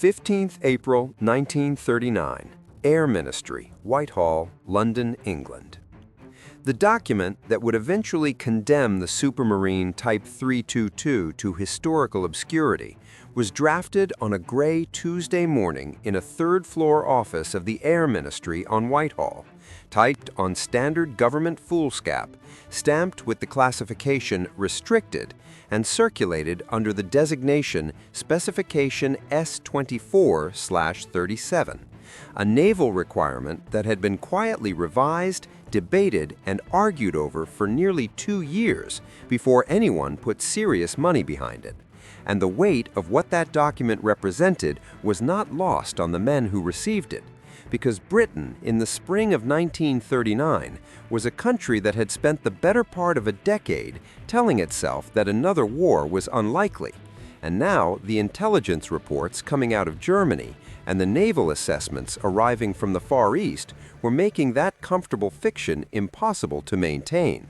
15th April 1939, Air Ministry, Whitehall, London, England. The document that would eventually condemn the Supermarine Type 322 to historical obscurity was drafted on a gray Tuesday morning in a third-floor office of the Air Ministry on Whitehall, typed on standard government foolscap, stamped with the classification Restricted, and circulated under the designation Specification S.24/37, a naval requirement that had been quietly revised, debated, and argued over for nearly 2 years before anyone put serious money behind it. And the weight of what that document represented was not lost on the men who received it, because Britain, in the spring of 1939, was a country that had spent the better part of a decade telling itself that another war was unlikely. And now the intelligence reports coming out of Germany and the naval assessments arriving from the Far East were making that comfortable fiction impossible to maintain.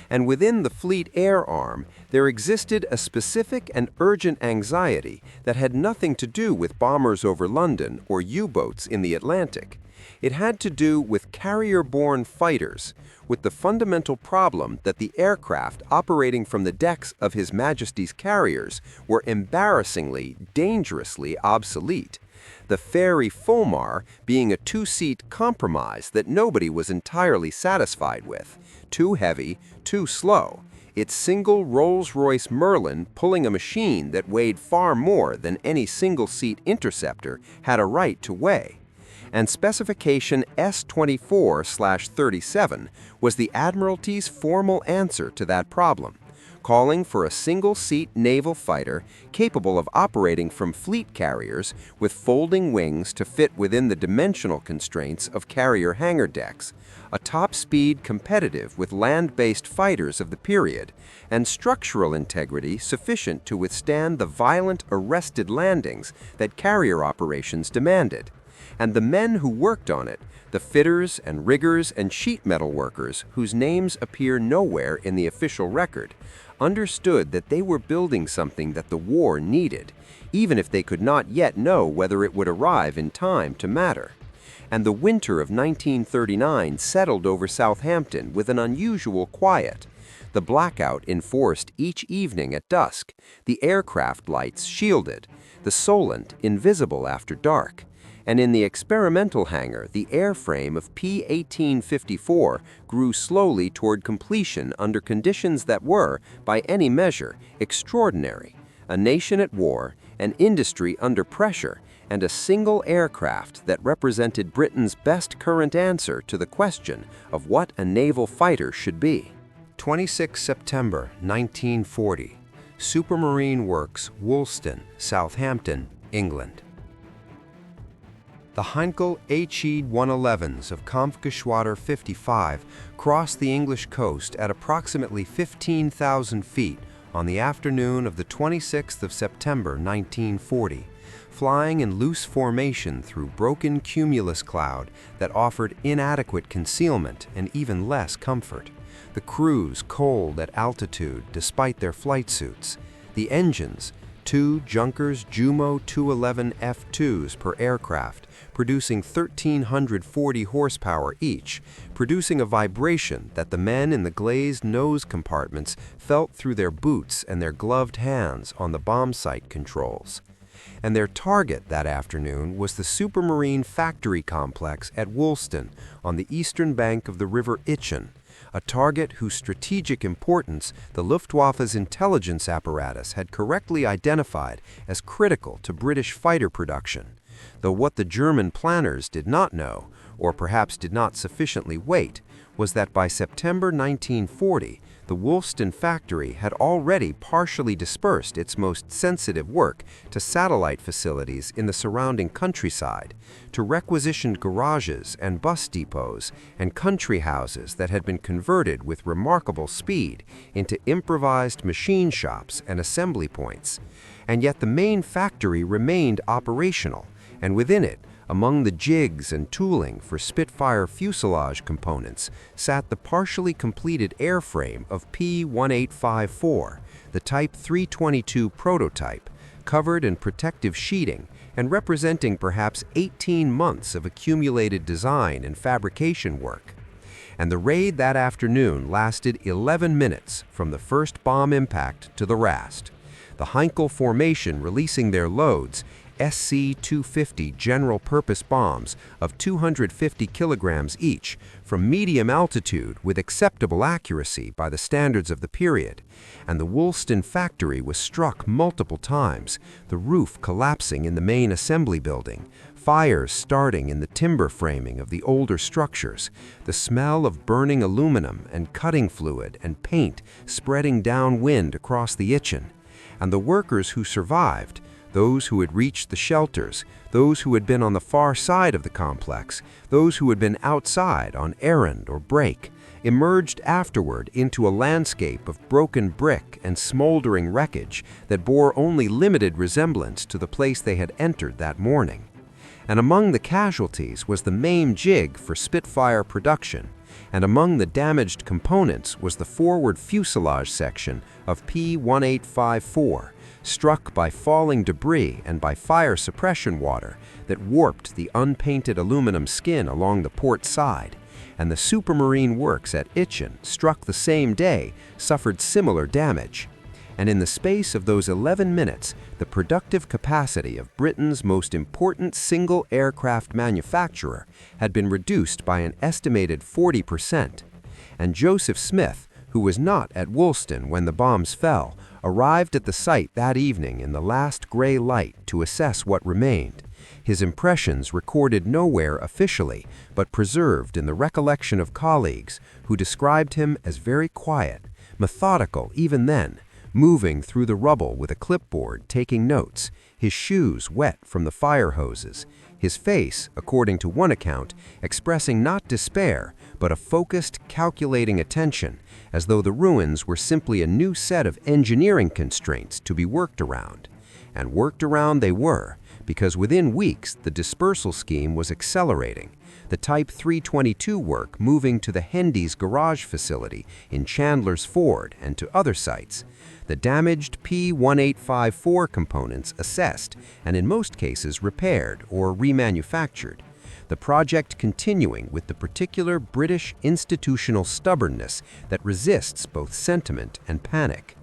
And within the Fleet Air Arm, there existed a specific and urgent anxiety that had nothing to do with bombers over London or U-boats in the Atlantic. It had to do with carrier-borne fighters, with the fundamental problem that the aircraft operating from the decks of His Majesty's carriers were embarrassingly, dangerously obsolete. The Fairey Fulmar being a two-seat compromise that nobody was entirely satisfied with, too heavy, too slow, its single Rolls-Royce Merlin pulling a machine that weighed far more than any single-seat interceptor had a right to weigh. And Specification S.24/37 was the Admiralty's formal answer to that problem, calling for a single-seat naval fighter capable of operating from fleet carriers with folding wings to fit within the dimensional constraints of carrier hangar decks, a top speed competitive with land-based fighters of the period, and structural integrity sufficient to withstand the violent arrested landings that carrier operations demanded. And the men who worked on it, the fitters and riggers and sheet metal workers whose names appear nowhere in the official record, understood that they were building something that the war needed, even if they could not yet know whether it would arrive in time to matter. And the winter of 1939 settled over Southampton with an unusual quiet. The blackout enforced each evening at dusk, the aircraft lights shielded, the Solent invisible after dark. And in the experimental hangar, the airframe of P-1854 grew slowly toward completion under conditions that were, by any measure, extraordinary. A nation at war, an industry under pressure, and a single aircraft that represented Britain's best current answer to the question of what a naval fighter should be. 26 September 1940, Supermarine Works, Woolston, Southampton, England. The Heinkel HE-111s of Kampfgeschwader 55 crossed the English coast at approximately 15,000 feet on the afternoon of the 26th of September 1940, flying in loose formation through broken cumulus cloud that offered inadequate concealment and even less comfort. The crews cold at altitude despite their flight suits. The engines, 2 Junkers Jumo 211 F2s per aircraft, producing 1,340 horsepower each, producing a vibration that the men in the glazed nose compartments felt through their boots and their gloved hands on the bomb sight controls. And their target that afternoon was the Supermarine factory complex at Woolston on the eastern bank of the River Itchen, a target whose strategic importance the Luftwaffe's intelligence apparatus had correctly identified as critical to British fighter production. Though what the German planners did not know, or perhaps did not sufficiently weight, was that by September 1940, the Woolston factory had already partially dispersed its most sensitive work to satellite facilities in the surrounding countryside, to requisitioned garages and bus depots and country houses that had been converted with remarkable speed into improvised machine shops and assembly points. And yet the main factory remained operational, and within it, among the jigs and tooling for Spitfire fuselage components, sat the partially completed airframe of P-1854, the Type 322 prototype, covered in protective sheeting and representing perhaps 18 months of accumulated design and fabrication work. And the raid that afternoon lasted 11 minutes from the first bomb impact to the last. The Heinkel formation releasing their loads, SC-250 general-purpose bombs of 250 kilograms each, from medium altitude with acceptable accuracy by the standards of the period. And the Woolston factory was struck multiple times, the roof collapsing in the main assembly building, fires starting in the timber framing of the older structures, the smell of burning aluminum and cutting fluid and paint spreading downwind across the Itchen. And the workers who survived, those who had reached the shelters, those who had been on the far side of the complex, those who had been outside on errand or break, emerged afterward into a landscape of broken brick and smoldering wreckage that bore only limited resemblance to the place they had entered that morning. And among the casualties was the main jig for Spitfire production, and among the damaged components was the forward fuselage section of P-1854, struck by falling debris and by fire suppression water that warped the unpainted aluminum skin along the port side. And the Supermarine works at Itchen, struck the same day, suffered similar damage. And in the space of those 11 minutes, the productive capacity of Britain's most important single aircraft manufacturer had been reduced by an estimated 40%. And Joseph Smith, who was not at Woolston when the bombs fell, arrived at the site that evening in the last gray light to assess what remained. His impressions recorded nowhere officially, but preserved in the recollection of colleagues who described him as very quiet, methodical even then, moving through the rubble with a clipboard taking notes, his shoes wet from the fire hoses, his face, according to one account, expressing not despair, but a focused, calculating attention, as though the ruins were simply a new set of engineering constraints to be worked around. And worked around they were, because within weeks the dispersal scheme was accelerating, the Type 322 work moving to the Hendy's garage facility in Chandler's Ford and to other sites, the damaged P-1854 components assessed and in most cases repaired or remanufactured, the project continuing with the particular British institutional stubbornness that resists both sentiment and panic.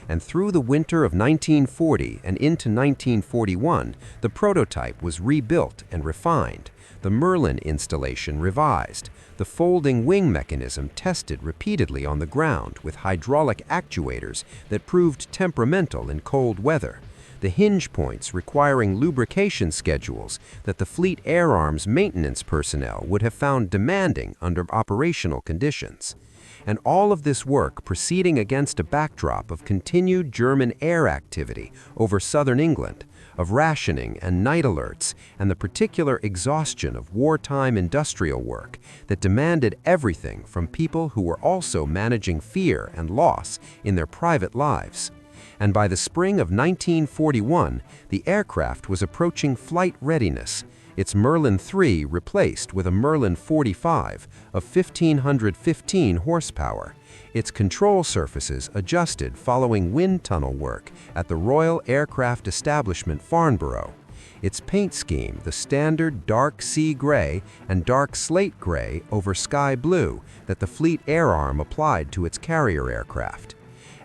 And through the winter of 1940 and into 1941, the prototype was rebuilt and refined, the Merlin installation revised, the folding wing mechanism tested repeatedly on the ground with hydraulic actuators that proved temperamental in cold weather, the hinge points requiring lubrication schedules that the Fleet Air Arms maintenance personnel would have found demanding under operational conditions. And all of this work proceeding against a backdrop of continued German air activity over southern England, of rationing and night alerts, and the particular exhaustion of wartime industrial work that demanded everything from people who were also managing fear and loss in their private lives. And by the spring of 1941, the aircraft was approaching flight readiness, its Merlin 3 replaced with a Merlin 45 of 1,515 horsepower, its control surfaces adjusted following wind tunnel work at the Royal Aircraft Establishment Farnborough, its paint scheme the standard dark sea gray and dark slate gray over sky blue that the Fleet Air Arm applied to its carrier aircraft.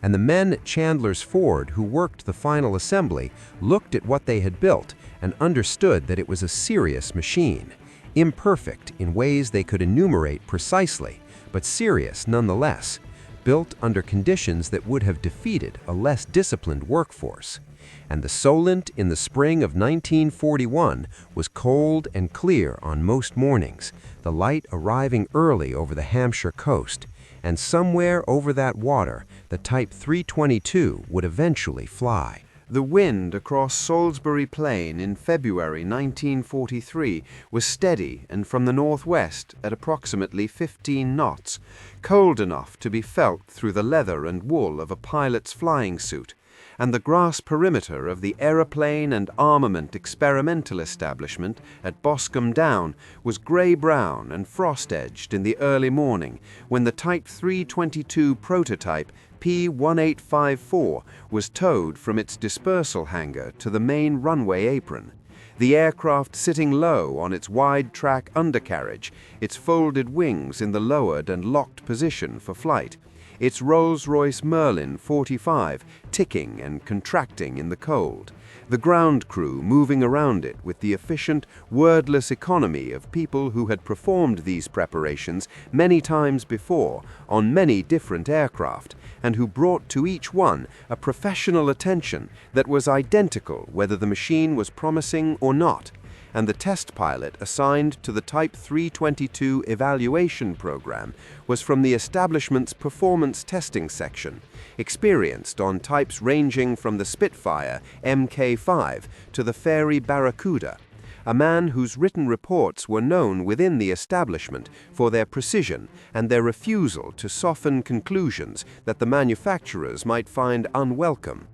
And the men at Chandler's Ford who worked the final assembly looked at what they had built and understood that it was a serious machine, imperfect in ways they could enumerate precisely, but serious nonetheless, built under conditions that would have defeated a less disciplined workforce. And the Solent in the spring of 1941 was cold and clear on most mornings, the light arriving early over the Hampshire coast, and somewhere over that water the Type 322 would eventually fly. The wind across Salisbury Plain in February 1943 was steady and from the northwest at approximately 15 knots, cold enough to be felt through the leather and wool of a pilot's flying suit, and the grass perimeter of the aeroplane and armament experimental establishment at Boscombe Down was grey-brown and frost-edged in the early morning when the Type 322 prototype P-1854 was towed from its dispersal hangar to the main runway apron. the aircraft sitting low on its wide-track undercarriage, its folded wings in the lowered and locked position for flight, its Rolls-Royce Merlin 45 ticking and contracting in the cold, the ground crew moving around it with the efficient, wordless economy of people who had performed these preparations many times before on many different aircraft, and who brought to each one a professional attention that was identical whether the machine was promising or not, and the test pilot assigned to the Type 322 evaluation program was from the establishment's performance testing section, experienced on types ranging from the Spitfire Mk5 to the Fairey Barracuda, a man whose written reports were known within the establishment for their precision and their refusal to soften conclusions that the manufacturers might find unwelcome.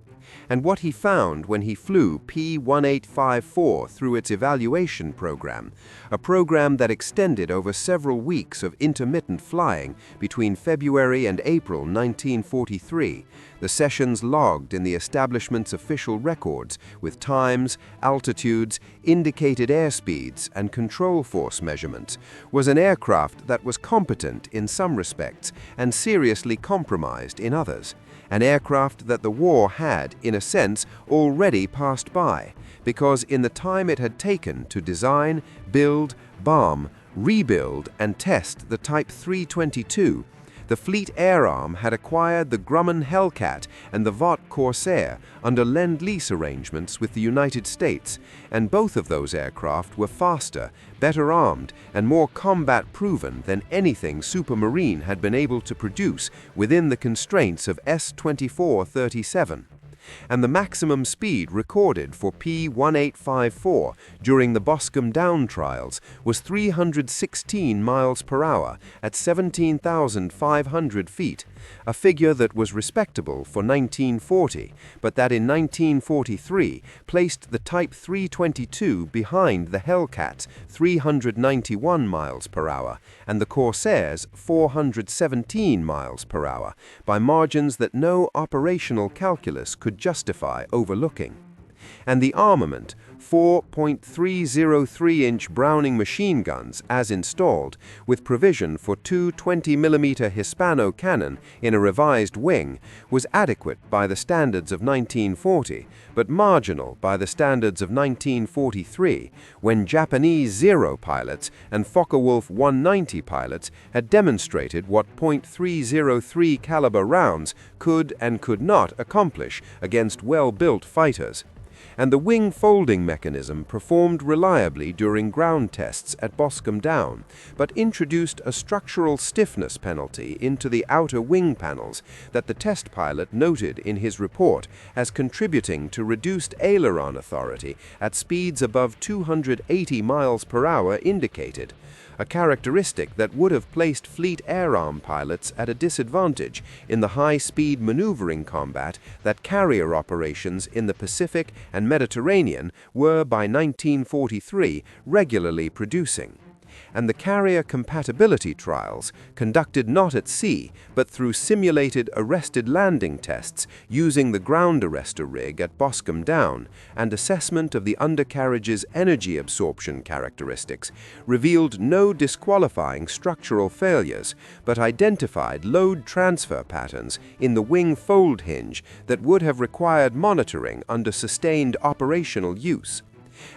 And what he found when he flew P-1854 through its evaluation program, a program that extended over several weeks of intermittent flying between February and April 1943, the sessions logged in the establishment's official records with times, altitudes, indicated airspeeds, and control force measurements, was an aircraft that was competent in some respects and seriously compromised in others. An aircraft that the war had, in a sense, already passed by, because in the time it had taken to design, build, bomb, rebuild, and test the Type 322, the Fleet Air Arm had acquired the Grumman Hellcat and the Vought Corsair under Lend-Lease arrangements with the United States, and both of those aircraft were faster, better armed, and more combat-proven than anything Supermarine had been able to produce within the constraints of S-24-37. And the maximum speed recorded for P-1854 during the Boscombe Down trials was 316 miles per hour at 17,500 feet, a figure that was respectable for 1940, but that in 1943 placed the Type 322 behind the Hellcat's 391 miles per hour and the Corsair's 417 miles per hour by margins that no operational calculus could justify overlooking. And the armament, 4.303-inch Browning machine guns as installed, with provision for two 20mm Hispano cannon in a revised wing, was adequate by the standards of 1940, but marginal by the standards of 1943, when Japanese Zero pilots and Focke-Wulf 190 pilots had demonstrated what .303 caliber rounds could and could not accomplish against well-built fighters. And the wing folding mechanism performed reliably during ground tests at Boscombe Down, but introduced a structural stiffness penalty into the outer wing panels that the test pilot noted in his report as contributing to reduced aileron authority at speeds above 280 miles per hour indicated, a characteristic that would have placed Fleet Air Arm pilots at a disadvantage in the high-speed maneuvering combat that carrier operations in the Pacific and Mediterranean were by 1943 regularly producing. And the carrier compatibility trials, conducted not at sea, but through simulated arrested landing tests using the ground arrestor rig at Boscombe Down, and assessment of the undercarriage's energy absorption characteristics, revealed no disqualifying structural failures, but identified load transfer patterns in the wing fold hinge that would have required monitoring under sustained operational use.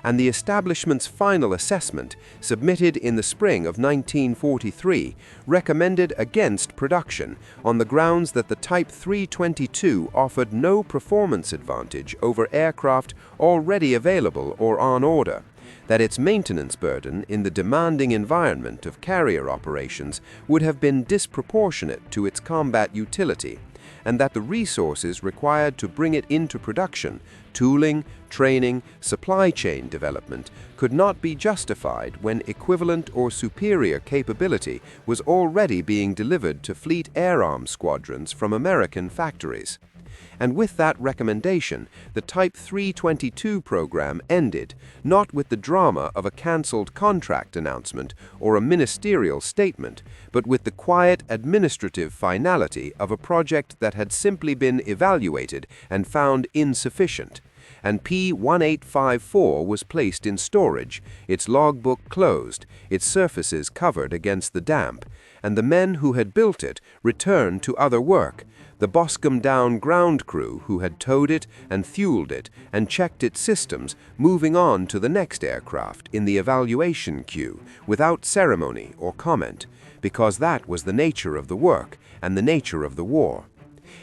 And the establishment's final assessment, submitted in the spring of 1943, recommended against production on the grounds that the Type 322 offered no performance advantage over aircraft already available or on order, that its maintenance burden in the demanding environment of carrier operations would have been disproportionate to its combat utility, and that the resources required to bring it into production, tooling, training, supply chain development, could not be justified when equivalent or superior capability was already being delivered to Fleet Air Arm squadrons from American factories. And with that recommendation, the Type 322 program ended, not with the drama of a cancelled contract announcement or a ministerial statement, but with the quiet administrative finality of a project that had simply been evaluated and found insufficient, and P-1854 was placed in storage, its logbook closed, its surfaces covered against the damp, and the men who had built it returned to other work. The Boscombe Down ground crew who had towed it and fueled it and checked its systems, moving on to the next aircraft in the evaluation queue without ceremony or comment, because that was the nature of the work and the nature of the war.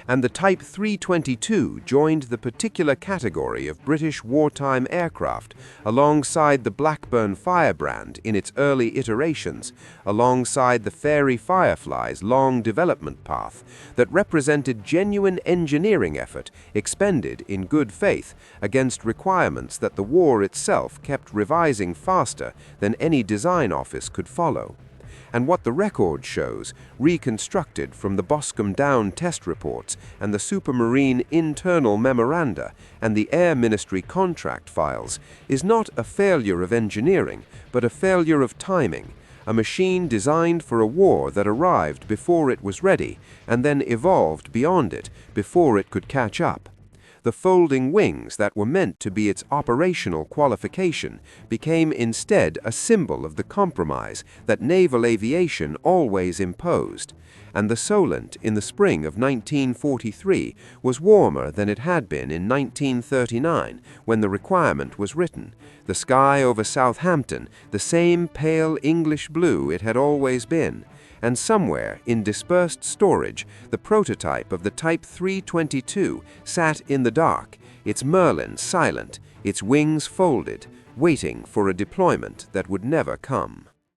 And the Type 322 joined the particular category of British wartime aircraft alongside the Blackburn Firebrand in its early iterations, alongside the Fairey Firefly's long development path that represented genuine engineering effort expended in good faith against requirements that the war itself kept revising faster than any design office could follow. And what the record shows, reconstructed from the Boscombe Down test reports and the Supermarine internal memoranda and the Air Ministry contract files, is not a failure of engineering, but a failure of timing, a machine designed for a war that arrived before it was ready and then evolved beyond it before it could catch up. The folding wings that were meant to be its operational qualification became instead a symbol of the compromise that naval aviation always imposed, and the Solent in the spring of 1943 was warmer than it had been in 1939 when the requirement was written, the sky over Southampton the same pale English blue it had always been, and somewhere in dispersed storage, the prototype of the Type 322 sat in the dark, its Merlin silent, its wings folded, waiting for a deployment that would never come.